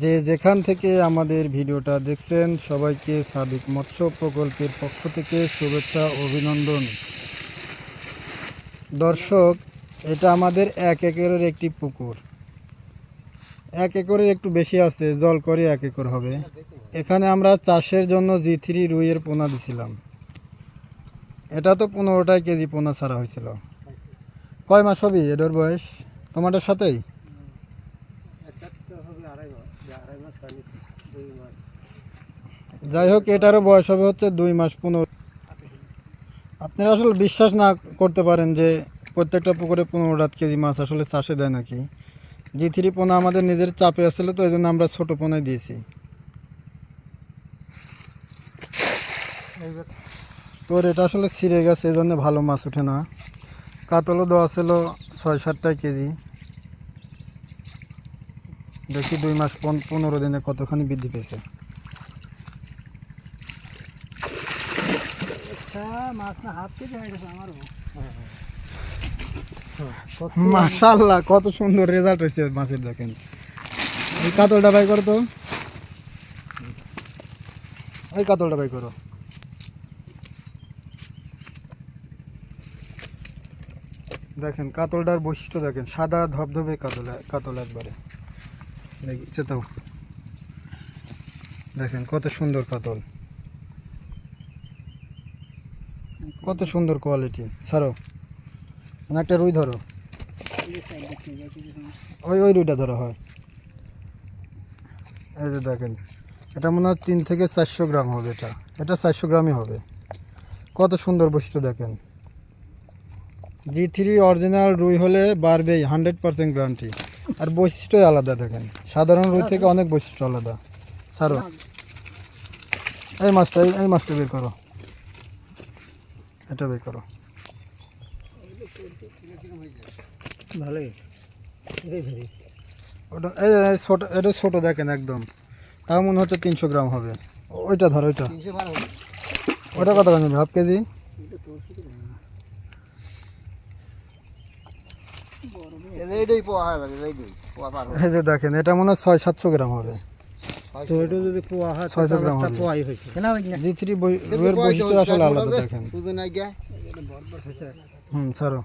যে যেখান থেকে আমাদের ভিডিওটা দেখছেন সবাইকে সাদিক মৎস্য প্রকল্পের পক্ষ থেকে শুভেচ্ছা অভিনন্দন। দর্শক, এটা আমাদের 1 একরের একটি পুকুর। 1 একরের একটু বেশি আছে, জল করে 1 একর হবে। এখানে আমরা চাষের জন্য G3 রুইয়ের পোনা দিছিলাম। এটা তো 15টা কেজি পোনা ছাড়া হয়েছিল। কয় মাস হবে এটার বয়স তোমাদের সাথেই? যাই হোক, এটারও বয়স হবে হচ্ছে 2 মাস 15। আপনারা আসলে বিশ্বাস না করতে পারেন যে প্রত্যেকটা পুকুরে 15 কেজি মাছ আসলে চাষে দেয় নাকি। G3 পোনা আমাদের নিজের চাপে আসলে, তো এই জন্য আমরা ছোটো পোনাই দিয়েছি। তোর এটা আসলে ছিঁড়ে গেছে, এই জন্য ভালো মাছ ওঠে না। কাতলও দেওয়া ছিল 6-7টা কেজি। দেখি 2 মাস 15 দিনে কতখানি বৃদ্ধি পেয়েছে। মাশাআল্লাহ, কত সুন্দর রেজাল্ট হয়েছে মাছের। দেখেন এই কাতলটা বাই করো তো, এই কাতলটা বাই করো। দেখেন কাতলটার বৈশিষ্ট্য দেখেন, সাদা ধবধবে কাতল একবারে। দেখছে তো, দেখেন কত সুন্দর কাতল, কত সুন্দর কোয়ালিটি। ছাড়ো, একটা রুই ধরো, ওই রুইটা ধরো। হয় এই যে দেখেন, এটা মনে হয় 3 থেকে 400 গ্রাম হবে। এটা 400 গ্রামই হবে। কত সুন্দর বৈশিষ্ট্য দেখেন। G3 অরিজিনাল রুই হলে বাড়বেই, 100% গ্যারান্টি। আর বৈশিষ্ট্যই আলাদা। দেখেন সাধারণ রুই থেকে অনেক বৈশিষ্ট্য আলাদা। ছাড়ো, এই মাছটা বের করো, এটা বের করো। ভালোই, ওটা এই ছোট, এটা ছোট দেখেন একদম, তাও মনে হচ্ছে 300 গ্রাম হবে। ওইটা ধরো, ওইটা কত গ্রাম হবে? Half KG. এই যে দেখেন, এটা মনে হয় 600-700 গ্রাম হবে। 600 গ্রাম হবে। G3 রুইয়ের বৈশিষ্ট্য আসলে আলাদা। দেখেন ছাড়ো।